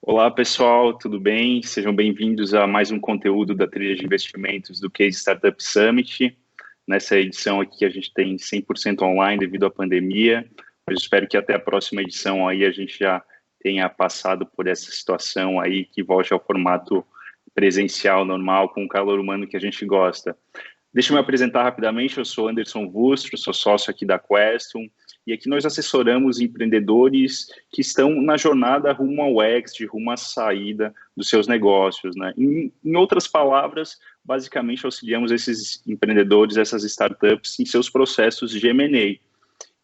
Olá, pessoal, tudo bem? Sejam bem-vindos a mais um conteúdo da trilha de investimentos do Case Startup Summit. Nessa edição aqui a gente tem 100% online devido à pandemia, mas espero que até a próxima edição aí a gente já tenha passado por essa situação aí que volte ao formato presencial normal com o calor humano que a gente gosta. Deixa eu me apresentar rapidamente, eu sou Anderson Vustro, sou sócio aqui da Questum, e aqui nós assessoramos empreendedores que estão na jornada rumo ao exit, rumo à saída dos seus negócios, né? Em outras palavras, basicamente auxiliamos esses empreendedores, essas startups, em seus processos de M&A.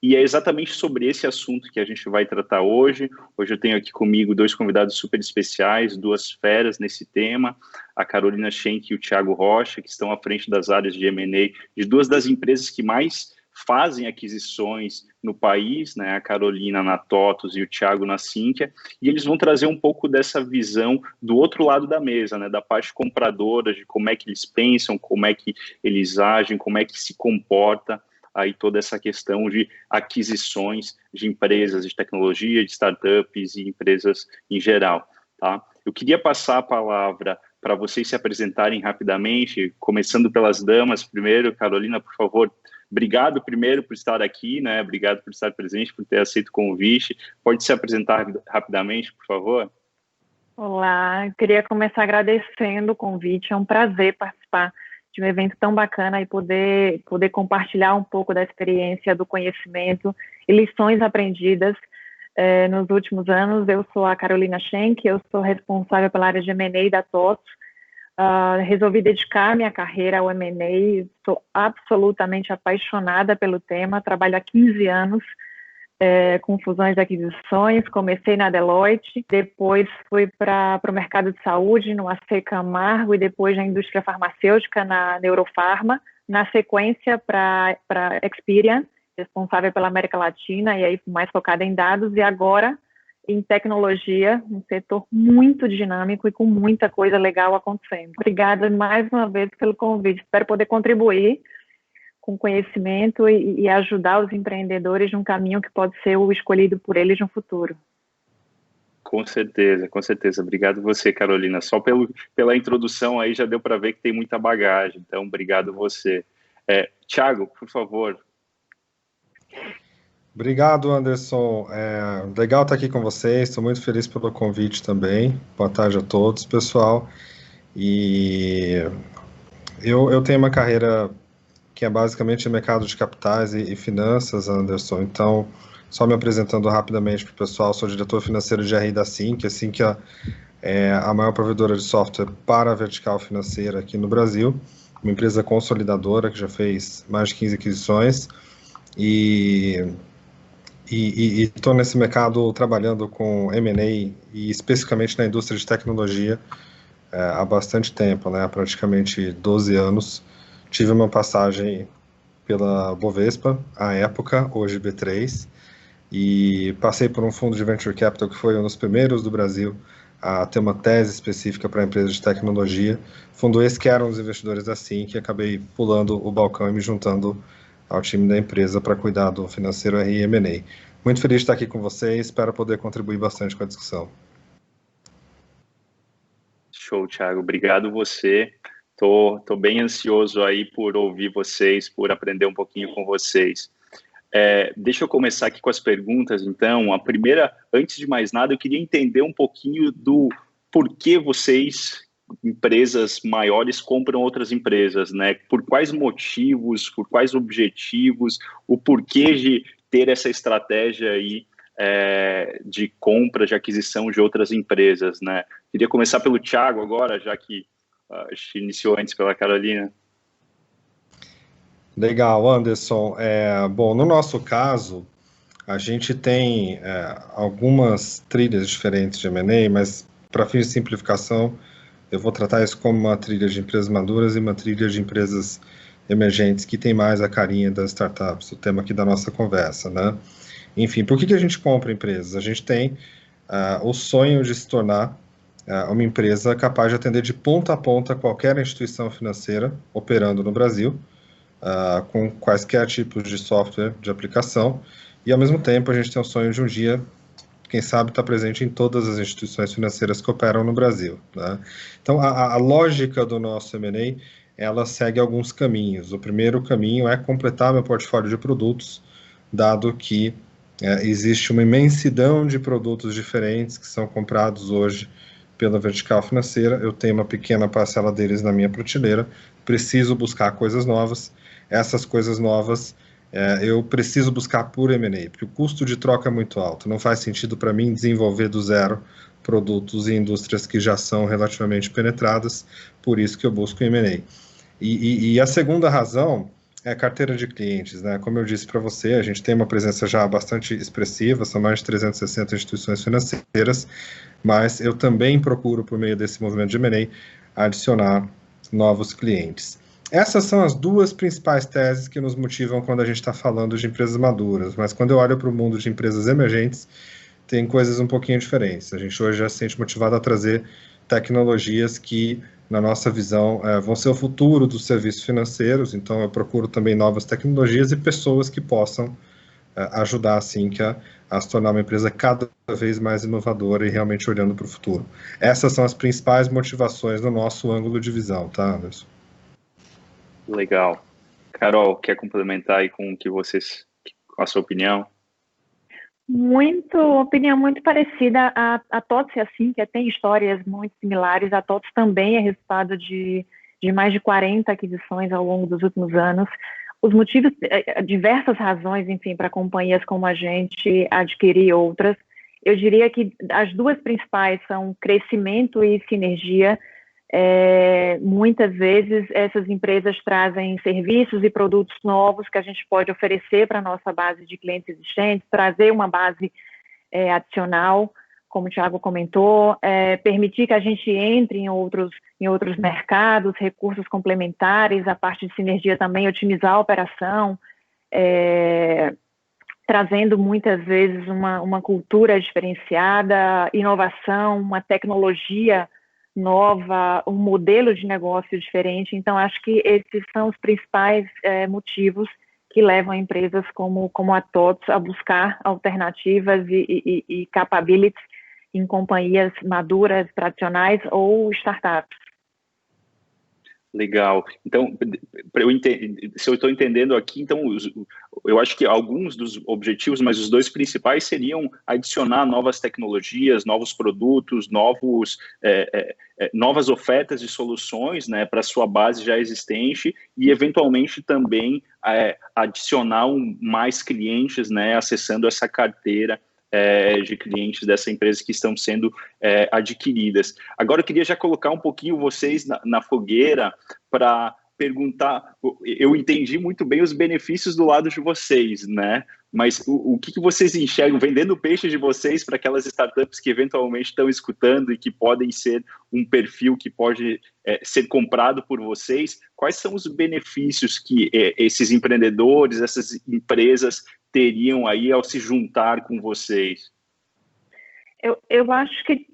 E é exatamente sobre esse assunto que a gente vai tratar hoje. Hoje eu tenho aqui comigo dois convidados super especiais, duas feras nesse tema, a Carolina Schenck e o Thiago Rocha, que estão à frente das áreas de M&A de duas das empresas que mais fazem aquisições no país, né? A Carolina na TOTVS e o Thiago na Sinqia, e eles vão trazer um pouco dessa visão do outro lado da mesa, né? Da parte compradora, de como é que eles pensam, como é que eles agem, como é que se comporta aí toda essa questão de aquisições de empresas de tecnologia, de startups e empresas em geral, tá? Eu queria passar a palavra para vocês se apresentarem rapidamente, começando pelas damas primeiro. Carolina, por favor, obrigado primeiro por estar aqui, né? Obrigado por estar presente, por ter aceito o convite. Pode se apresentar rapidamente, por favor? Olá, eu queria começar agradecendo o convite, é um prazer participar de um evento tão bacana e poder compartilhar um pouco da experiência, do conhecimento e lições aprendidas nos últimos anos. Eu sou a Carolina Schenck, eu sou responsável pela área de M&A da TOTVS. Resolvi dedicar minha carreira ao M&A, sou absolutamente apaixonada pelo tema, trabalho há 15 anos com fusões e aquisições, comecei na Deloitte, depois fui para o mercado de saúde, no AC Camargo, e depois na indústria farmacêutica, na Neurofarma, na sequência para Experian, responsável pela América Latina, e aí mais focada em dados, e agora em tecnologia, um setor muito dinâmico e com muita coisa legal acontecendo. Obrigada mais uma vez pelo convite, espero poder contribuir com conhecimento e ajudar os empreendedores num caminho que pode ser o escolhido por eles no futuro. Com certeza, com certeza. Obrigado você, Carolina. Só pela introdução aí já deu para ver que tem muita bagagem, então obrigado você. Thiago, por favor. Obrigado, Anderson. Legal estar aqui com vocês, estou muito feliz pelo convite também. Boa tarde a todos, pessoal. E eu tenho uma carreira que é basicamente mercado de capitais e finanças, Anderson. Então, só me apresentando rapidamente para o pessoal, sou diretor financeiro de RI da Sinqia. A Sinqia é a maior provedora de software para a vertical financeira aqui no Brasil, uma empresa consolidadora que já fez mais de 15 aquisições e estou nesse mercado trabalhando com M&A e especificamente na indústria de tecnologia há bastante tempo, né? Há praticamente 12 anos. Tive uma passagem pela Bovespa, à época, hoje B3, e passei por um fundo de Venture Capital que foi um dos primeiros do Brasil a ter uma tese específica para empresas de tecnologia. Fundo esse que era um dos investidores da Sinqia, acabei pulando o balcão e me juntando ao time da empresa para cuidar do financeiro RI e M&A. Muito feliz de estar aqui com vocês, espero poder contribuir bastante com a discussão. Show, Thiago. Obrigado você. Tô bem ansioso aí por ouvir vocês, por aprender um pouquinho com vocês. Deixa eu começar aqui com as perguntas, então. A primeira, antes de mais nada, eu queria entender um pouquinho do porquê vocês, empresas maiores, compram outras empresas, né? Por quais motivos, por quais objetivos, o porquê de ter essa estratégia aí de compra, de aquisição de outras empresas, né? Queria começar pelo Thiago agora, já que iniciou antes pela Carolina. Legal, Anderson. Bom, no nosso caso, a gente tem algumas trilhas diferentes de M&A, mas para fins de simplificação, eu vou tratar isso como uma trilha de empresas maduras e uma trilha de empresas emergentes que tem mais a carinha das startups, o tema aqui da nossa conversa, né? Enfim, por que a gente compra empresas? A gente tem o sonho de se tornar uma empresa capaz de atender de ponta a ponta qualquer instituição financeira operando no Brasil, com quaisquer tipos de software de aplicação, e ao mesmo tempo a gente tem o sonho de um dia quem sabe está presente em todas as instituições financeiras que operam no Brasil, né? Então, a lógica do nosso M&A, ela segue alguns caminhos. O primeiro caminho é completar meu portfólio de produtos, dado que existe uma imensidão de produtos diferentes que são comprados hoje pela vertical financeira. Eu tenho uma pequena parcela deles na minha prateleira, preciso buscar coisas novas. Essas coisas novas eu preciso buscar por M&A, porque o custo de troca é muito alto. Não faz sentido para mim desenvolver do zero produtos e indústrias que já são relativamente penetradas, por isso que eu busco M&A. E a segunda razão é a carteira de clientes, né? Como eu disse para você, a gente tem uma presença já bastante expressiva, são mais de 360 instituições financeiras, mas eu também procuro, por meio desse movimento de M&A, adicionar novos clientes. Essas são as duas principais teses que nos motivam quando a gente está falando de empresas maduras, mas quando eu olho para o mundo de empresas emergentes, tem coisas um pouquinho diferentes. A gente hoje já se sente motivado a trazer tecnologias que, na nossa visão, vão ser o futuro dos serviços financeiros, então eu procuro também novas tecnologias e pessoas que possam ajudar, assim, a se tornar uma empresa cada vez mais inovadora e realmente olhando para o futuro. Essas são as principais motivações no nosso ângulo de visão, tá, Anderson? Legal. Carol, quer complementar aí com a sua opinião? Opinião muito parecida. A TOTVS é assim, que tem histórias muito similares. A TOTVS também é resultado de mais de 40 aquisições ao longo dos últimos anos. Os motivos, diversas razões, enfim, para companhias como a gente adquirir outras. Eu diria que as duas principais são crescimento e sinergia. Muitas vezes essas empresas trazem serviços e produtos novos que a gente pode oferecer para a nossa base de clientes existentes, trazer uma base adicional, como o Thiago comentou, permitir que a gente entre em outros mercados, recursos complementares, a parte de sinergia também, otimizar a operação, trazendo muitas vezes uma cultura diferenciada, inovação, uma tecnologia nova, um modelo de negócio diferente. Então, acho que esses são os principais motivos que levam empresas como a TOTVS a buscar alternativas e capabilities em companhias maduras, tradicionais ou startups. Legal. Então, se eu estou entendendo aqui, então, eu acho que alguns dos objetivos, mas os dois principais seriam adicionar novas tecnologias, novos produtos, novas ofertas de soluções, né, para a sua base já existente e, eventualmente, também adicionar mais clientes, né, acessando essa carteira de clientes dessa empresa que estão sendo adquiridas. Agora, eu queria já colocar um pouquinho vocês na fogueira para perguntar, eu entendi muito bem os benefícios do lado de vocês, né? Mas o que vocês enxergam vendendo peixe de vocês para aquelas startups que eventualmente estão escutando e que podem ser um perfil que pode ser comprado por vocês? Quais são os benefícios que esses empreendedores, essas empresas teriam aí ao se juntar com vocês? Eu acho que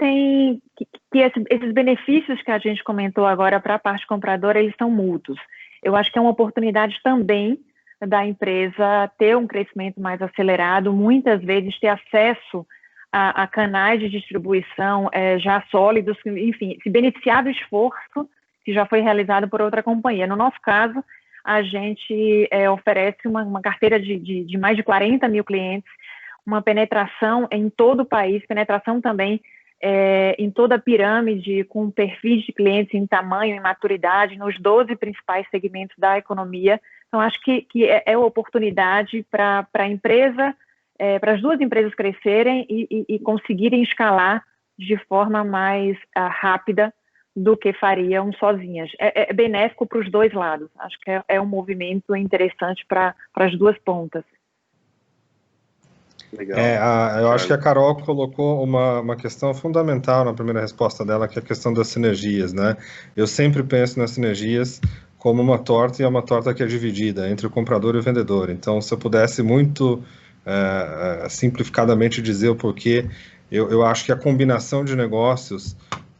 esses benefícios que a gente comentou agora para a parte compradora, eles são mútuos. Eu acho que é uma oportunidade também da empresa ter um crescimento mais acelerado, muitas vezes ter acesso a canais de distribuição já sólidos, enfim, se beneficiar do esforço que já foi realizado por outra companhia. No nosso caso, a gente oferece uma carteira de mais de 40 mil clientes, uma penetração em todo o país, penetração também em toda a pirâmide, com perfis de clientes em tamanho e maturidade, nos 12 principais segmentos da economia. Então, acho que é oportunidade para a empresa, para as duas empresas crescerem e conseguirem escalar de forma mais rápida do que fariam sozinhas. É benéfico para os dois lados. Acho que é um movimento interessante para as duas pontas. Legal. Eu acho que a Carol colocou uma questão fundamental na primeira resposta dela, que é a questão das sinergias, né? Eu sempre penso nas sinergias como uma torta, e é uma torta que é dividida entre o comprador e o vendedor. Então, se eu pudesse muito simplificadamente dizer o porquê, eu acho que a combinação de negócios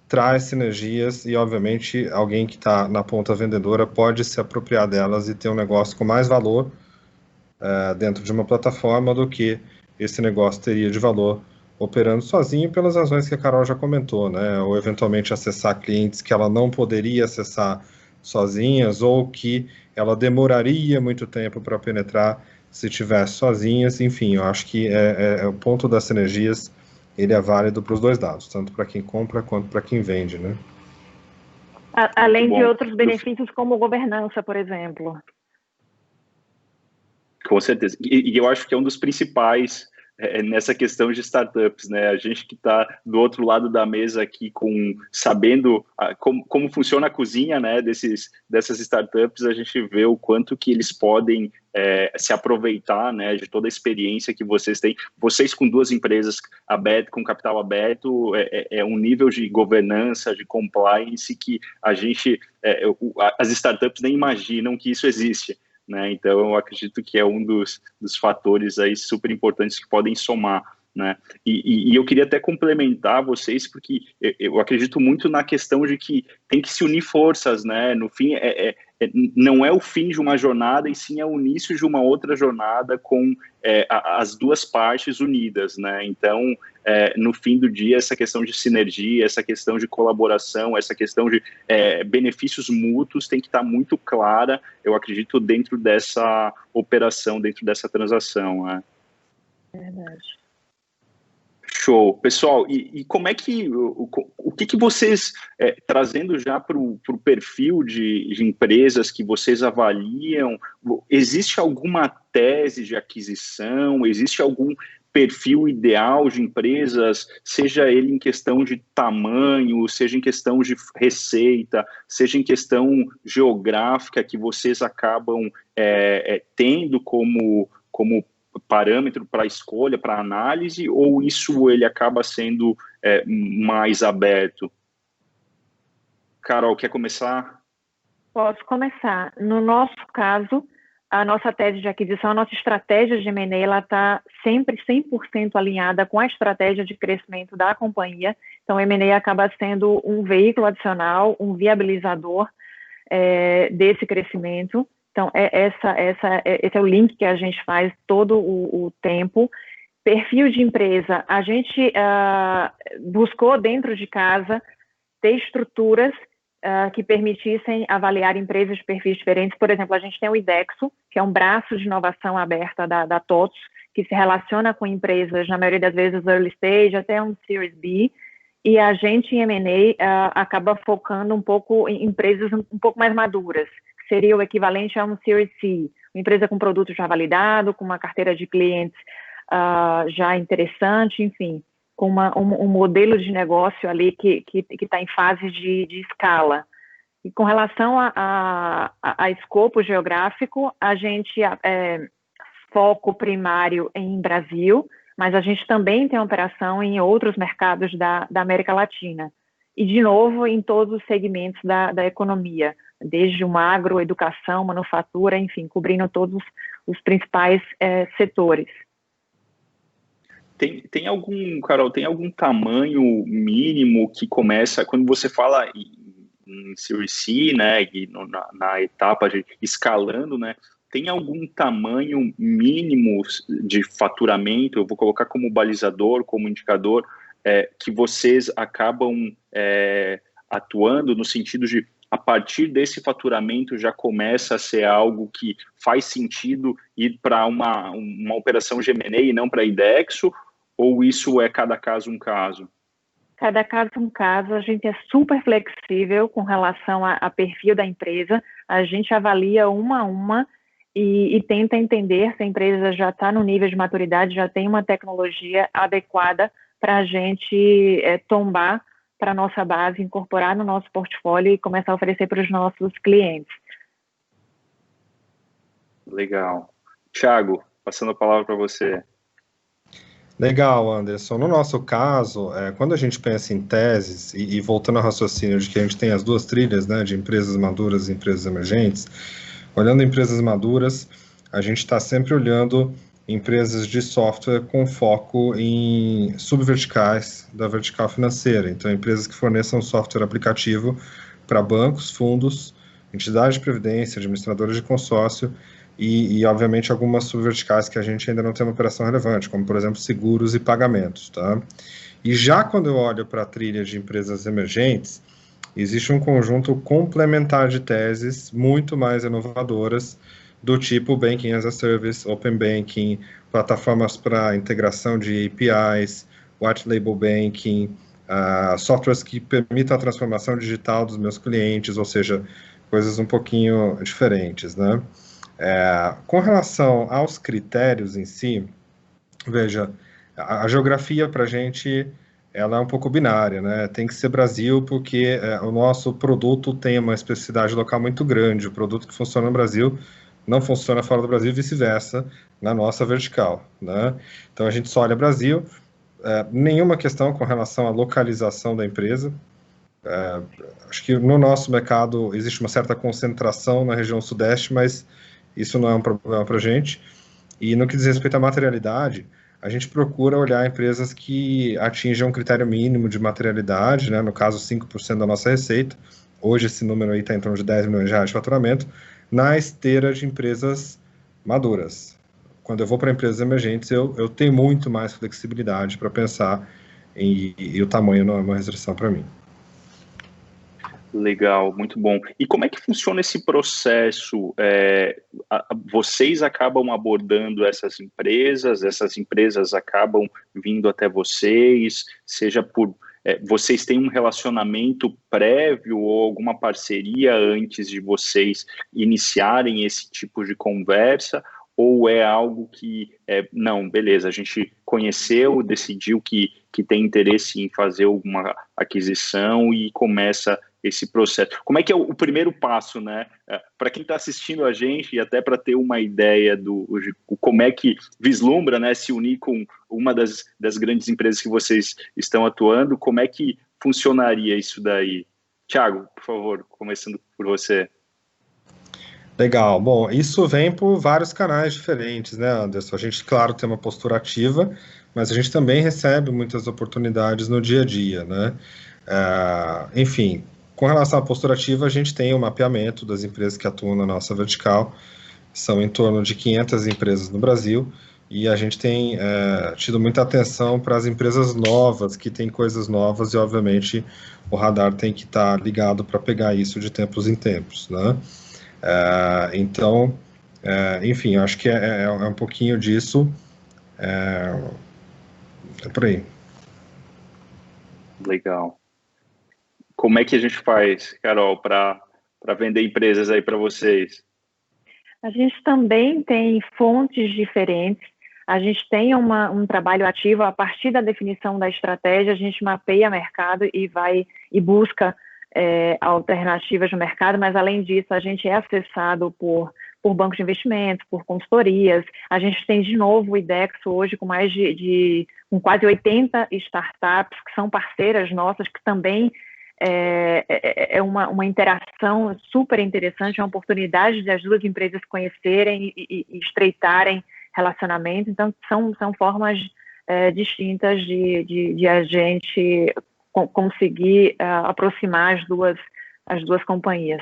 traz sinergias e, obviamente, alguém que está na ponta vendedora pode se apropriar delas e ter um negócio com mais valor dentro de uma plataforma do que esse negócio teria de valor operando sozinho pelas razões que a Carol já comentou, né? Ou eventualmente acessar clientes que ela não poderia acessar sozinhas, ou que ela demoraria muito tempo para penetrar se tivesse sozinhas. Enfim, eu acho que o ponto das sinergias, ele é válido para os dois lados, tanto para quem compra quanto para quem vende, né? Além de outros benefícios como governança, por exemplo. Com certeza. E eu acho que é um dos principais nessa questão de startups, né? A gente que está do outro lado da mesa aqui, sabendo como funciona a cozinha, né? Dessas startups, a gente vê o quanto que eles podem se aproveitar, né? De toda a experiência que vocês têm. Vocês com 2 empresas abertas, com capital aberto, é um nível de governança, de compliance que as startups nem imaginam que isso existe. Né? Então, eu acredito que é um dos fatores aí super importantes que podem somar, né? E eu queria até complementar vocês, porque eu acredito muito na questão de que tem que se unir forças, né? No fim, não é o fim de uma jornada, e sim é o início de uma outra jornada com as duas partes unidas, né? Então, no fim do dia, essa questão de sinergia, essa questão de colaboração, essa questão de benefícios mútuos tem que estar muito clara, eu acredito, dentro dessa operação, dentro dessa transação, né? Verdade. Show. Pessoal, e como é que, o que vocês, trazendo já para o perfil de empresas que vocês avaliam, existe alguma tese de aquisição, existe algum perfil ideal de empresas, seja ele em questão de tamanho, seja em questão de receita, seja em questão geográfica, que vocês acabam tendo como parâmetro para escolha, para análise, ou isso ele acaba sendo mais aberto? Carol, quer começar? Posso começar. No nosso caso, a nossa tese de aquisição, a nossa estratégia de M&A, ela está sempre 100% alinhada com a estratégia de crescimento da companhia. Então, o M&A acaba sendo um veículo adicional, um viabilizador desse crescimento. Então, esse é o link que a gente faz todo o tempo. Perfil de empresa, a gente buscou dentro de casa ter estruturas que permitissem avaliar empresas de perfis diferentes. Por exemplo, a gente tem o IDEXO, que é um braço de inovação aberta da TOTVS, que se relaciona com empresas, na maioria das vezes, early stage, até um Series B, e a gente, em M&A, acaba focando um pouco em empresas um pouco mais maduras, que seria o equivalente a um Series C, uma empresa com produto já validado, com uma carteira de clientes já interessante, enfim, com um modelo de negócio ali que está em fase de escala. E com relação a escopo geográfico, a gente foco primário em Brasil, mas a gente também tem operação em outros mercados da América Latina. E, de novo, em todos os segmentos da economia, desde o agro, educação, manufatura, enfim, cobrindo todos os principais setores. Carol, tem algum tamanho mínimo que começa, quando você fala em Series C, né, e na etapa de escalando, né, tem algum tamanho mínimo de faturamento, eu vou colocar como balizador, como indicador, que vocês acabam atuando no sentido de, a partir desse faturamento, já começa a ser algo que faz sentido ir para uma operação de M&A e não para IDEXO, ou isso é cada caso um caso? Cada caso um caso, a gente é super flexível com relação a perfil da empresa, a gente avalia uma a uma e tenta entender se a empresa já está no nível de maturidade, já tem uma tecnologia adequada para a gente tombar para a nossa base, incorporar no nosso portfólio e começar a oferecer para os nossos clientes. Legal. Thiago, passando a palavra para você. Legal, Anderson. No nosso caso, quando a gente pensa em teses, e voltando ao raciocínio de que a gente tem as duas trilhas, né, de empresas maduras e empresas emergentes, olhando empresas maduras, a gente está sempre olhando empresas de software com foco em subverticais da vertical financeira. Então, empresas que forneçam software aplicativo para bancos, fundos, entidades de previdência, administradores de consórcio, obviamente, algumas subverticais que a gente ainda não tem uma operação relevante, como, por exemplo, seguros e pagamentos, tá? E já quando eu olho para a trilha de empresas emergentes, existe um conjunto complementar de teses muito mais inovadoras, do tipo Banking as a Service, Open Banking, plataformas para integração de APIs, White Label Banking, softwares que permitam a transformação digital dos meus clientes, ou seja, coisas um pouquinho diferentes, né? Com relação aos critérios em si, veja, a geografia para a gente ela é um pouco binária, né? Tem que ser Brasil porque o nosso produto tem uma especificidade local muito grande. O produto que funciona no Brasil não funciona fora do Brasil e vice-versa na nossa vertical, né? Então a gente só olha Brasil, nenhuma questão com relação à localização da empresa. Acho que no nosso mercado existe uma certa concentração na região sudeste, mas isso não é um problema para a gente. E no que diz respeito à materialidade, a gente procura olhar empresas que atinjam um critério mínimo de materialidade, né? No caso, 5% da nossa receita. Hoje esse número aí está em torno de 10 milhões de reais de faturamento, na esteira de empresas maduras. Quando eu vou para empresas emergentes, eu tenho muito mais flexibilidade para pensar e o tamanho não é uma restrição para mim. Legal, muito bom. E como é que funciona esse processo? Vocês acabam abordando essas empresas acabam vindo até vocês, seja por... vocês têm um relacionamento prévio ou alguma parceria antes de vocês iniciarem esse tipo de conversa? Ou é algo que, não, beleza, a gente conheceu, decidiu que tem interesse em fazer alguma aquisição e começa esse processo. Como é que é o primeiro passo, né? Para quem está assistindo a gente e até para ter uma ideia de como é que vislumbra, né, se unir com uma das grandes empresas que vocês estão atuando, como é que funcionaria isso daí? Thiago, por favor, começando por você. Legal. Bom, isso vem por vários canais diferentes, né, Anderson? A gente, claro, tem uma postura ativa, mas a gente também recebe muitas oportunidades no dia a dia, né? Enfim, com relação à postura ativa, a gente tem um mapeamento das empresas que atuam na nossa vertical, são em torno de 500 empresas no Brasil, e a gente tem tido muita atenção para as empresas novas, que têm coisas novas, e obviamente o radar tem que estar ligado para pegar isso de tempos em tempos, né? Então, enfim, eu acho que é um pouquinho disso, é por aí. Legal. Como é que a gente faz, Carol, para vender empresas aí para vocês? A gente também tem fontes diferentes. A gente tem um trabalho ativo a partir da definição da estratégia. A gente mapeia mercado e busca alternativas no mercado, mas além disso a gente é acessado por bancos de investimentos, por consultorias. A gente tem de novo o IDEXO hoje com mais com quase 80 startups que são parceiras nossas, que também é uma interação super interessante, uma oportunidade de as duas empresas conhecerem e estreitarem relacionamento. Então são formas distintas de a gente conseguir aproximar as duas companhias.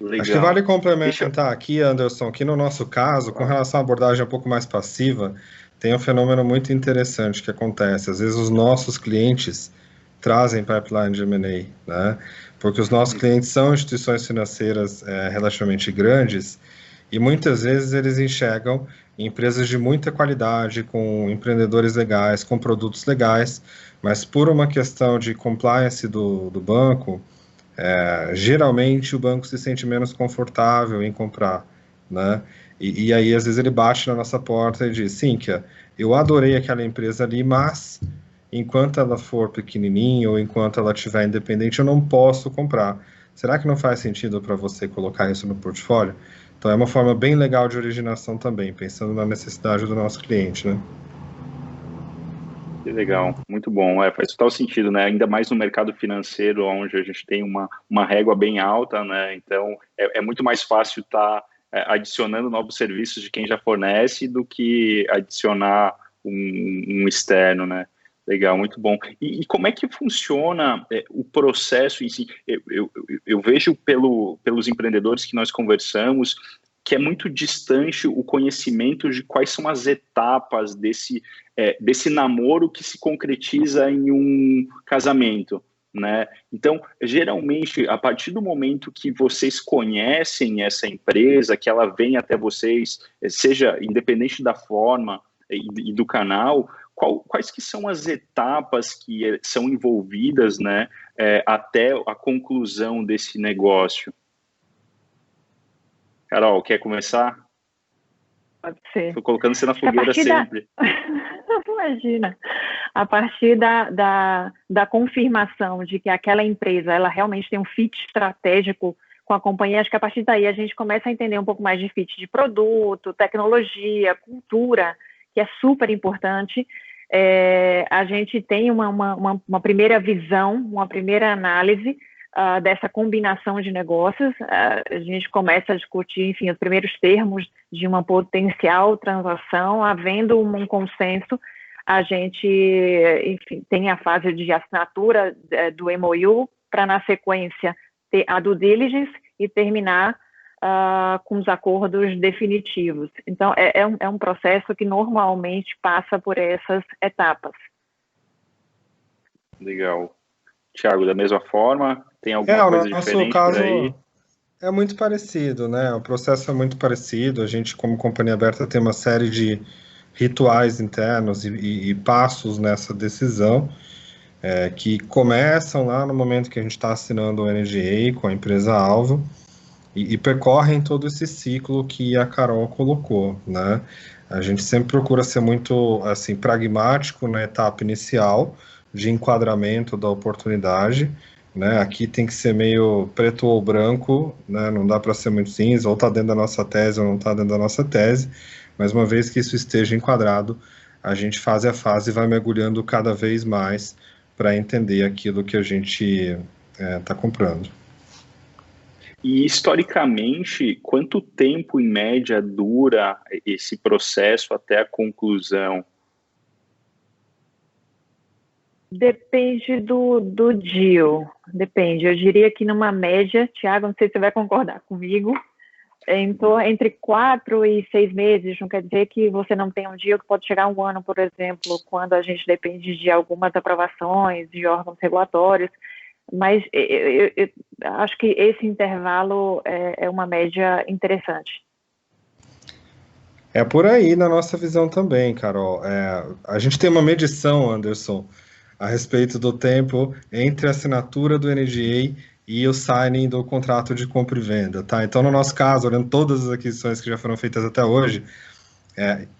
Legal. Acho que vale complementar aqui, Anderson, que no nosso caso, com relação à abordagem um pouco mais passiva, tem um fenômeno muito interessante que acontece. Às vezes os nossos clientes trazem pipeline de M&A, né? Porque os nossos clientes são instituições financeiras relativamente grandes e muitas vezes eles enxergam empresas de muita qualidade, com empreendedores legais, com produtos legais, mas por uma questão de compliance do banco, geralmente o banco se sente menos confortável em comprar, né? E aí, às vezes, ele bate na nossa porta e diz, Cíntia, eu adorei aquela empresa ali, mas enquanto ela for pequenininha ou enquanto ela estiver independente, eu não posso comprar. Será que não faz sentido para você colocar isso no portfólio? Então, é uma forma bem legal de originação também, pensando na necessidade do nosso cliente, né? Que legal, muito bom. Faz total sentido, né? Ainda mais no mercado financeiro, onde a gente tem uma régua bem alta, né? Então, é muito mais fácil estar adicionando novos serviços de quem já fornece do que adicionar um externo, né? Legal, muito bom. E como é que funciona o processo em si? Eu vejo pelos empreendedores que nós conversamos, que é muito distante o conhecimento de quais são as etapas desse namoro que se concretiza em um casamento, né? Então, geralmente, a partir do momento que vocês conhecem essa empresa, que ela vem até vocês, seja independente da forma e do canal, quais que são as etapas que são envolvidas, né, até a conclusão desse negócio? Carol, quer começar? Pode ser. Estou colocando você na fogueira sempre. Imagina. A partir da confirmação de que aquela empresa ela realmente tem um fit estratégico com a companhia, acho que a partir daí a gente começa a entender um pouco mais de fit de produto, tecnologia, cultura, que é super importante. A gente tem uma primeira visão, uma primeira análise dessa combinação de negócios. A gente começa a discutir, enfim, os primeiros termos de uma potencial transação, havendo um consenso. A gente, enfim, tem a fase de assinatura do MOU, para, na sequência, ter a due diligence e terminar com os acordos definitivos. Então, é um processo que normalmente passa por essas etapas. Legal. Thiago, da mesma forma, tem alguma coisa diferente por aí? É muito parecido, né? O processo é muito parecido. A gente, como companhia aberta, tem uma série de rituais internos e passos nessa decisão, que começam lá no momento que a gente está assinando o NDA com a empresa-alvo e percorrem todo esse ciclo que a Carol colocou, né? A gente sempre procura ser muito, assim, pragmático na etapa inicial de enquadramento da oportunidade, né? Aqui tem que ser meio preto ou branco, né? Não dá para ser muito cinza, ou está dentro da nossa tese ou não está dentro da nossa tese, mas uma vez que isso esteja enquadrado, a gente fase a fase vai mergulhando cada vez mais para entender aquilo que a gente está comprando. E, historicamente, quanto tempo, em média, dura esse processo até a conclusão? Depende do deal, depende. Eu diria que numa média, Thiago, não sei se você vai concordar comigo, entre 4 e 6 meses, não quer dizer que você não tenha um deal que pode chegar a 1 ano, por exemplo, quando a gente depende de algumas aprovações de órgãos regulatórios, mas eu acho que esse intervalo é uma média interessante. É por aí na nossa visão também, Carol. A gente tem uma medição, Anderson, a respeito do tempo entre a assinatura do NDA e o signing do contrato de compra e venda, tá? Então, no nosso caso, olhando todas as aquisições que já foram feitas até hoje,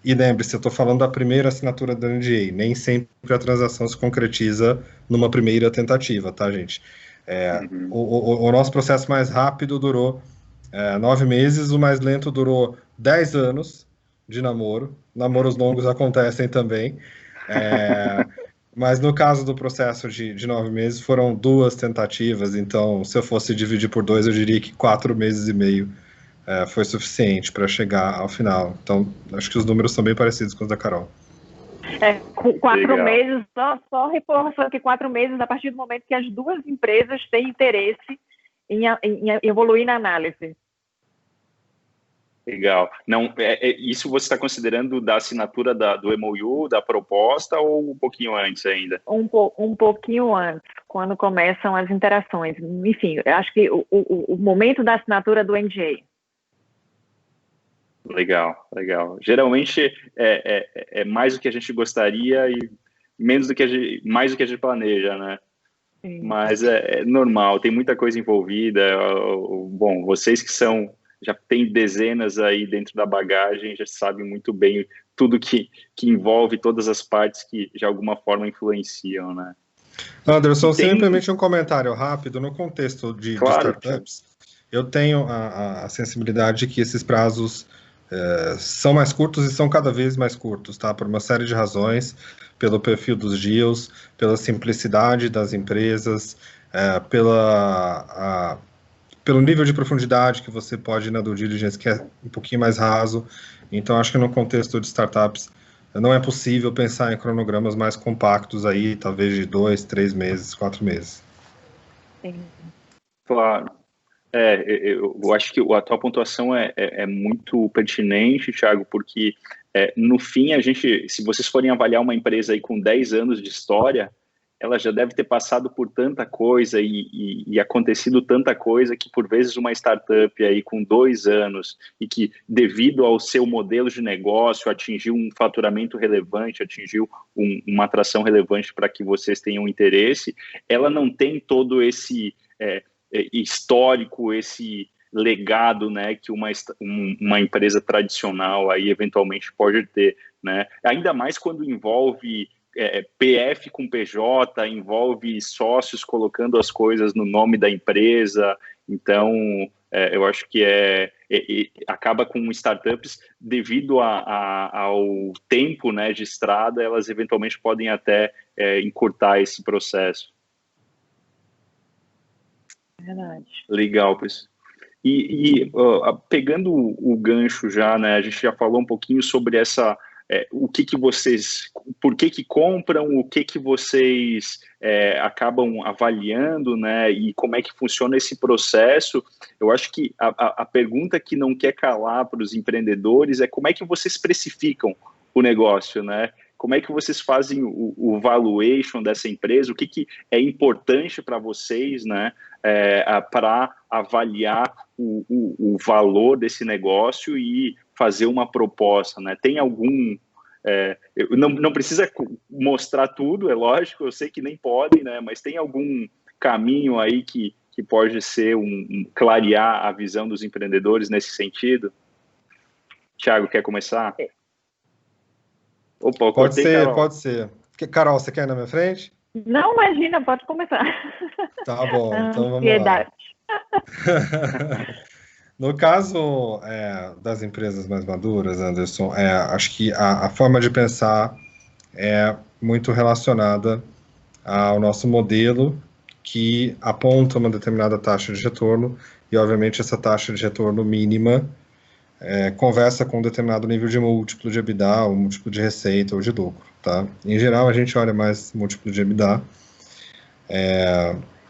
e lembre-se, eu estou falando da primeira assinatura do NDA, nem sempre a transação se concretiza numa primeira tentativa, tá, gente? O nosso processo mais rápido durou 9 meses, o mais lento durou 10 anos de namoro. Namoros longos acontecem também. Mas no caso do processo de 9 meses, foram 2 tentativas, então se eu fosse dividir por 2, eu diria que 4 meses e meio foi suficiente para chegar ao final. Então, acho que os números são bem parecidos com os da Carol. 4 meses, só reforçando que 4 meses a partir do momento que as duas empresas têm interesse em evoluir na análise. Legal. Não, isso você está considerando da assinatura do MOU, da proposta, ou um pouquinho antes ainda? Um pouquinho antes, quando começam as interações. Enfim, eu acho que o momento da assinatura do NDA. Legal, legal. Geralmente é mais do que a gente gostaria e menos do que mais do que a gente planeja, né? Sim. Mas é normal, tem muita coisa envolvida. Bom, vocês que já tem dezenas aí dentro da bagagem, já sabem muito bem tudo que envolve todas as partes que de alguma forma influenciam, né? Anderson, simplesmente um comentário rápido no contexto de startups. Eu tenho a sensibilidade de que esses prazos são mais curtos e são cada vez mais curtos, tá? Por uma série de razões, pelo perfil dos deals, pela simplicidade das empresas, pelo nível de profundidade que você pode ir na due diligence, que é um pouquinho mais raso. Então, acho que no contexto de startups, não é possível pensar em cronogramas mais compactos aí, talvez de 2, 3 meses, 4 meses. Sim. Claro. Eu acho que a tua pontuação é muito pertinente, Thiago, porque no fim, se vocês forem avaliar uma empresa aí com 10 anos de história, ela já deve ter passado por tanta coisa e acontecido tanta coisa que, por vezes, uma startup aí com 2 anos e que, devido ao seu modelo de negócio, atingiu um faturamento relevante, atingiu uma atração relevante para que vocês tenham interesse, ela não tem todo esse histórico, esse legado, né, que uma empresa tradicional aí eventualmente pode ter, né? Ainda mais quando envolve PF com PJ, envolve sócios colocando as coisas no nome da empresa. Então, eu acho que acaba com startups, devido ao tempo, né, de estrada, elas eventualmente podem até encurtar esse processo. Verdade. Legal, pessoal. Pegando o gancho já, né, a gente já falou um pouquinho sobre o que vocês, por que compram, o que vocês acabam avaliando, né, e como é que funciona esse processo. Eu acho que a pergunta que não quer calar para os empreendedores é como é que vocês precificam o negócio, né? Como é que vocês fazem o valuation dessa empresa? O que é importante para vocês, né, para avaliar o valor desse negócio e fazer uma proposta, né? Tem algum... não precisa mostrar tudo, é lógico, eu sei que nem podem, né? Mas tem algum caminho aí que pode ser clarear a visão dos empreendedores nesse sentido? Thiago, quer começar? Opa, pode ser, Carol. Pode ser. Carol, você quer ir na minha frente? Não, imagina, pode começar. Tá bom, então vamos lá. No caso das empresas mais maduras, Anderson, acho que a forma de pensar é muito relacionada ao nosso modelo, que aponta uma determinada taxa de retorno, e obviamente essa taxa de retorno mínima conversa com um determinado nível de múltiplo de EBITDA, ou múltiplo de receita ou de lucro, tá? Em geral, a gente olha mais múltiplo de EBITDA.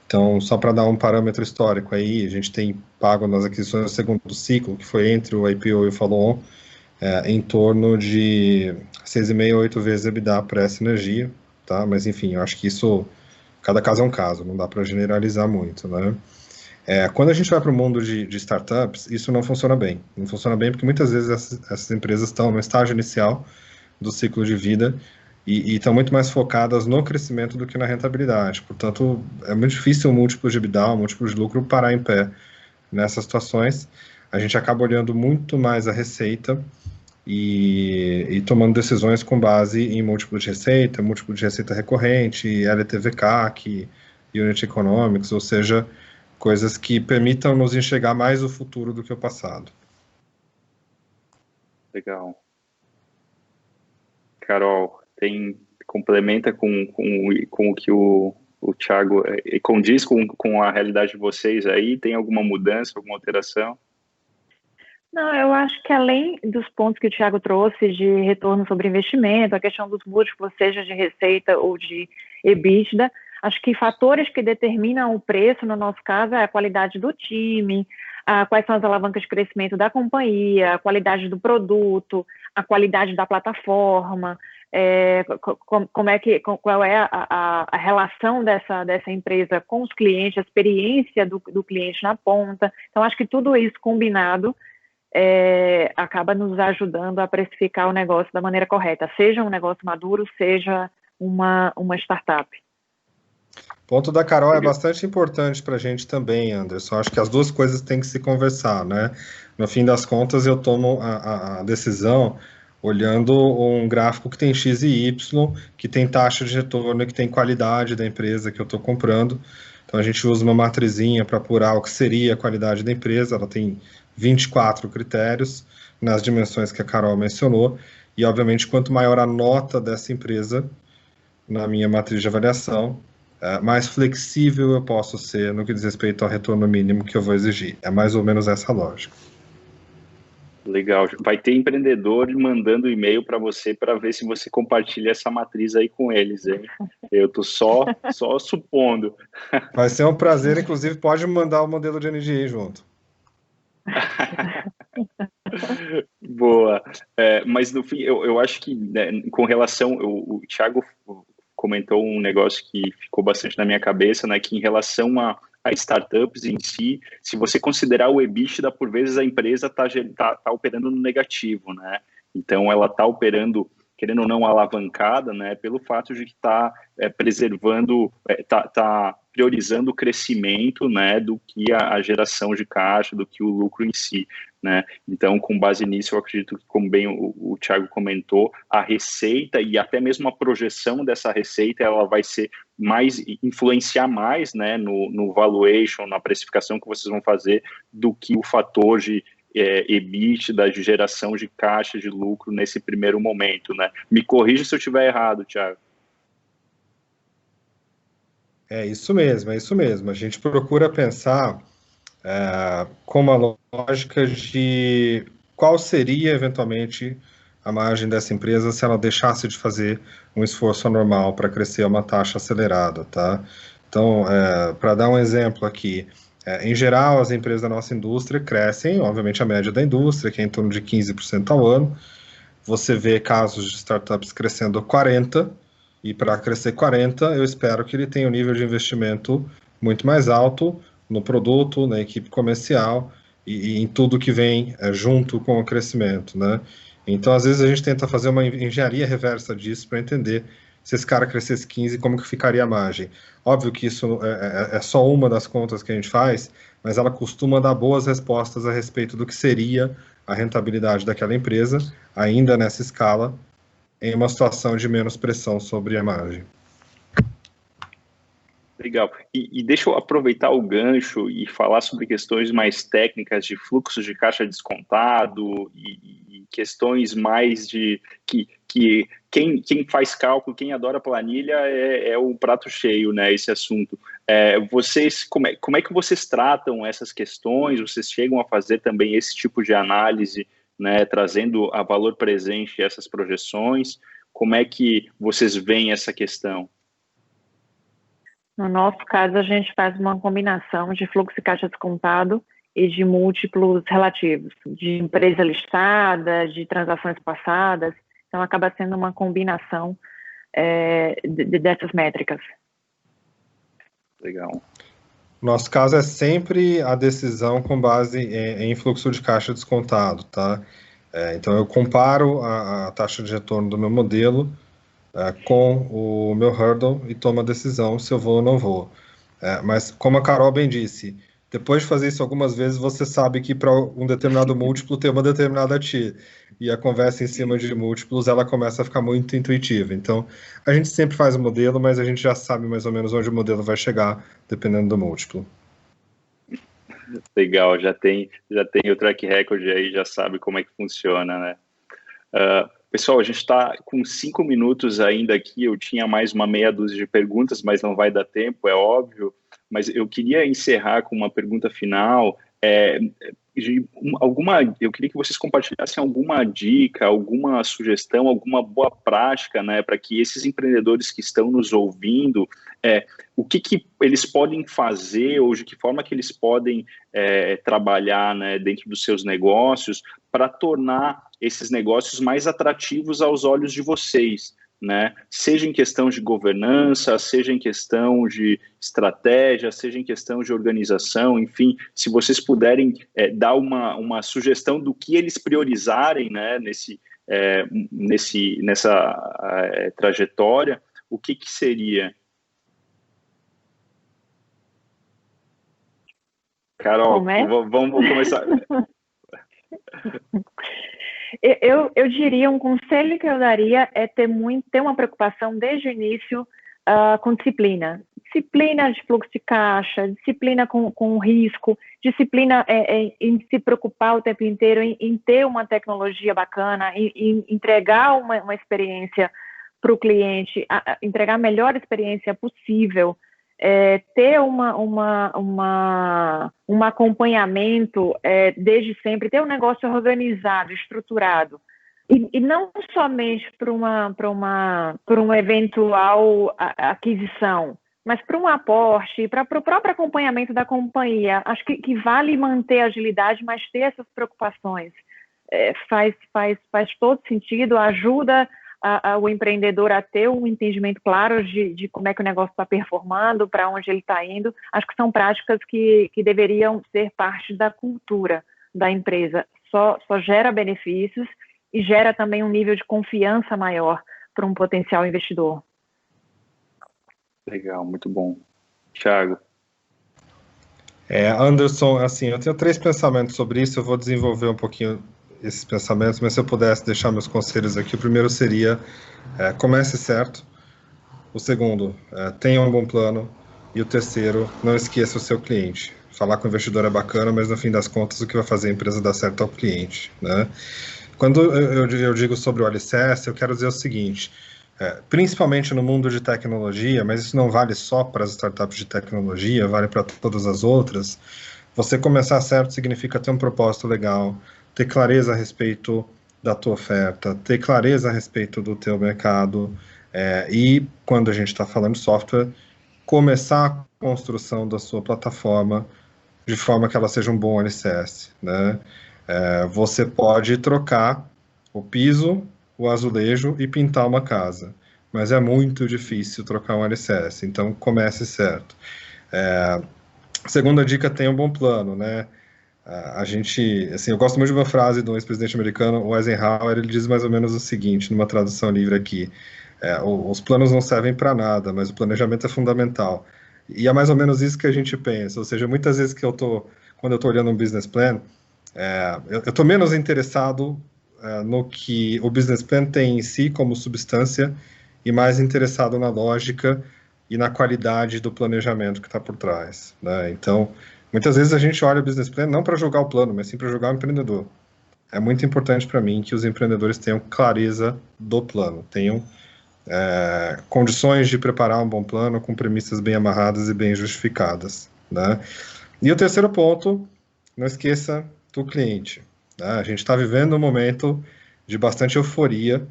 Então, só para dar um parâmetro histórico aí, a gente tem pago nas aquisições do segundo ciclo, que foi entre o IPO e o follow-on, em torno de 6,5 a 8 vezes EBITDA para essa energia, tá? Mas, enfim, eu acho que isso, cada caso é um caso, não dá para generalizar muito, né? Quando a gente vai para o mundo de startups, isso não funciona bem. Não funciona bem porque muitas vezes essas empresas estão no estágio inicial do ciclo de vida e estão muito mais focadas no crescimento do que na rentabilidade. Portanto, é muito difícil o múltiplo de EBITDA, o múltiplo de lucro parar em pé nessas situações. A gente acaba olhando muito mais a receita e tomando decisões com base em múltiplo de receita recorrente, LTV/CAC, Unit Economics, ou seja, coisas que permitam nos enxergar mais o futuro do que o passado. Legal. Carol, complementa com o que o Thiago condiz com a realidade de vocês aí? Tem alguma mudança, alguma alteração? Não, eu acho que além dos pontos que o Thiago trouxe de retorno sobre investimento, a questão dos múltiplos, seja de receita ou de EBITDA, acho que fatores que determinam o preço, no nosso caso, é a qualidade do time, quais são as alavancas de crescimento da companhia, a qualidade do produto, a qualidade da plataforma, qual é a relação dessa empresa com os clientes, a experiência do cliente na ponta. Então, acho que tudo isso combinado acaba nos ajudando a precificar o negócio da maneira correta, seja um negócio maduro, seja uma startup. O ponto da Carol é bastante importante para a gente também, Anderson. Acho que as duas coisas têm que se conversar, né? No fim das contas, eu tomo a decisão olhando um gráfico que tem X e Y, que tem taxa de retorno, que tem qualidade da empresa que eu estou comprando. Então, a gente usa uma matrizinha para apurar o que seria a qualidade da empresa. Ela tem 24 critérios nas dimensões que a Carol mencionou. E, obviamente, quanto maior a nota dessa empresa na minha matriz de avaliação, mais flexível eu posso ser no que diz respeito ao retorno mínimo que eu vou exigir. É mais ou menos essa lógica. Legal. Vai ter empreendedor mandando e-mail para você para ver se você compartilha essa matriz aí com eles, hein? Eu tô só supondo. Vai ser um prazer, inclusive pode mandar o modelo de NDI junto. Boa. Mas no fim, eu acho que, né, com relação, o Thiago comentou um negócio que ficou bastante na minha cabeça, né, que em relação a startups em si, se você considerar o EBITDA, por vezes a empresa tá operando no negativo, né? Então ela está operando, querendo ou não, alavancada, né, pelo fato de que está preservando, tá priorizando o crescimento, né, do que a geração de caixa, do que o lucro em si, né? Então, com base nisso, eu acredito que, como bem o Thiago comentou, a receita e até mesmo a projeção dessa receita, ela vai ser influenciar mais, né, no valuation, na precificação que vocês vão fazer, do que o fator de EBITDA, de geração de caixa, de lucro nesse primeiro momento, né? Me corrija se eu estiver errado, Thiago. É isso mesmo, é isso mesmo. A gente procura pensar com uma lógica de qual seria, eventualmente, a margem dessa empresa se ela deixasse de fazer um esforço anormal para crescer a uma taxa acelerada, tá? Então, para dar um exemplo aqui, em geral, as empresas da nossa indústria crescem, obviamente, a média da indústria, que é em torno de 15% ao ano. Você vê casos de startups crescendo 40%, e para crescer 40%, eu espero que ele tenha um nível de investimento muito mais alto no produto, na equipe comercial e em tudo que vem junto com o crescimento, né? Então, às vezes, a gente tenta fazer uma engenharia reversa disso para entender se esse cara crescesse 15, como que ficaria a margem. Óbvio que isso é só uma das contas que a gente faz, mas ela costuma dar boas respostas a respeito do que seria a rentabilidade daquela empresa, ainda nessa escala, em uma situação de menos pressão sobre a margem. Legal. E deixa eu aproveitar o gancho e falar sobre questões mais técnicas de fluxo de caixa descontado e questões mais de que quem faz cálculo, quem adora planilha é o prato cheio, né, esse assunto. Como é que vocês tratam essas questões? Vocês chegam a fazer também esse tipo de análise, né, trazendo a valor presente essas projeções? Como é que vocês veem essa questão? No nosso caso, a gente faz uma combinação de fluxo de caixa descontado e de múltiplos relativos, de empresa listada, de transações passadas. Então, acaba sendo uma combinação dessas métricas. Legal. Nosso caso é sempre a decisão com base em fluxo de caixa descontado, tá? Então, eu comparo a taxa de retorno do meu modelo com o meu hurdle e tomo a decisão se eu vou ou não vou. Mas, como a Carol bem disse, depois de fazer isso algumas vezes, você sabe que para um determinado múltiplo tem uma determinada TI. E a conversa em cima de múltiplos, ela começa a ficar muito intuitiva. Então, a gente sempre faz o modelo, mas a gente já sabe mais ou menos onde o modelo vai chegar, dependendo do múltiplo. Legal, já tem o track record aí, já sabe como é que funciona, né? Pessoal, a gente está com 5 minutos ainda aqui, eu tinha mais uma meia dúzia de perguntas, mas não vai dar tempo, é óbvio, mas eu queria encerrar com uma pergunta final, eu queria que vocês compartilhassem alguma dica, alguma sugestão, alguma boa prática, né, para que esses empreendedores que estão nos ouvindo, o que eles podem fazer ou de que forma que eles podem trabalhar, né, dentro dos seus negócios para tornar esses negócios mais atrativos aos olhos de vocês, né? Seja em questão de governança, seja em questão de estratégia, seja em questão de organização, enfim, se vocês puderem dar uma sugestão do que eles priorizarem, né, nessa trajetória, o que seria? Carol, vamos começar. Eu diria, um conselho que eu daria é ter uma preocupação desde o início com disciplina. Disciplina de fluxo de caixa, disciplina com risco, disciplina em se preocupar o tempo inteiro em ter uma tecnologia bacana, em entregar uma experiência para o cliente, entregar a melhor experiência possível. ter um acompanhamento desde sempre, ter um negócio organizado, estruturado, e não somente para uma eventual aquisição, mas para um aporte, para o próprio acompanhamento da companhia. Acho que vale manter a agilidade, mas ter essas preocupações. Faz todo sentido, ajuda o empreendedor a ter um entendimento claro de como é que o negócio está performando, para onde ele está indo. Acho que são práticas que deveriam ser parte da cultura da empresa. Só gera benefícios e gera também um nível de confiança maior para um potencial investidor. Legal, muito bom. Thiago. Anderson, assim, eu tenho 3 pensamentos sobre isso, eu vou desenvolver um pouquinho esses pensamentos, mas se eu pudesse deixar meus conselhos aqui, o primeiro seria, comece certo, o segundo, tenha um bom plano, e o terceiro, não esqueça o seu cliente. Falar com o investidor é bacana, mas no fim das contas, o que vai fazer a empresa dar certo é o cliente, né? Quando eu digo sobre o alicerce, eu quero dizer o seguinte, principalmente no mundo de tecnologia, mas isso não vale só para as startups de tecnologia, vale para todas as outras, você começar certo significa ter um propósito legal, ter clareza a respeito da tua oferta, ter clareza a respeito do teu mercado, e quando a gente está falando de software, começar a construção da sua plataforma de forma que ela seja um bom alicerce, né? Você pode trocar o piso, o azulejo e pintar uma casa, mas é muito difícil trocar um alicerce, então comece certo. Segunda dica, tenha um bom plano, né? A gente, assim, eu gosto muito de uma frase do ex-presidente americano, o Eisenhower, ele diz mais ou menos o seguinte, numa tradução livre aqui, os planos não servem para nada, mas o planejamento é fundamental. E é mais ou menos isso que a gente pensa, ou seja, muitas vezes quando eu estou olhando um business plan, eu estou menos interessado no que o business plan tem em si como substância e mais interessado na lógica e na qualidade do planejamento que está por trás, né? Então, muitas vezes a gente olha o business plan não para julgar o plano, mas sim para julgar o empreendedor. É muito importante para mim que os empreendedores tenham clareza do plano, tenham condições de preparar um bom plano com premissas bem amarradas e bem justificadas, né? E o terceiro ponto, não esqueça do cliente, né? A gente está vivendo um momento de bastante euforia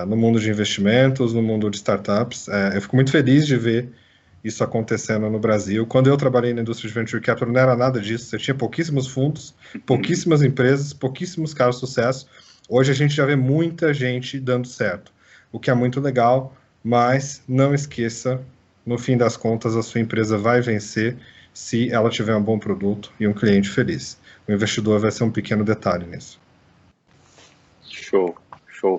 no mundo de investimentos, no mundo de startups. Eu fico muito feliz de ver isso acontecendo no Brasil. Quando eu trabalhei na indústria de venture capital, não era nada disso. Você tinha pouquíssimos fundos, pouquíssimas empresas, pouquíssimos casos de sucesso. Hoje a gente já vê muita gente dando certo, o que é muito legal, mas não esqueça, no fim das contas, a sua empresa vai vencer se ela tiver um bom produto e um cliente feliz. O investidor vai ser um pequeno detalhe nisso. Show.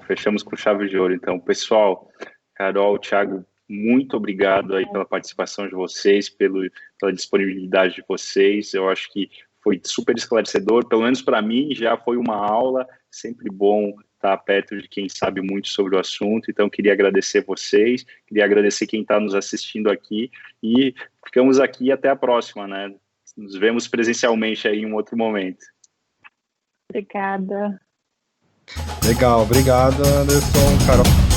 Fechamos com chave de ouro, então. Pessoal, Carol, Thiago, muito obrigado aí pela participação de vocês, pela disponibilidade de vocês. Eu acho que foi super esclarecedor, pelo menos para mim já foi uma aula, sempre bom estar perto de quem sabe muito sobre o assunto. Então, queria agradecer vocês, queria agradecer quem está nos assistindo aqui e ficamos aqui até a próxima, né? Nos vemos presencialmente aí em um outro momento. Obrigada. Legal, obrigado, Anderson, Carol.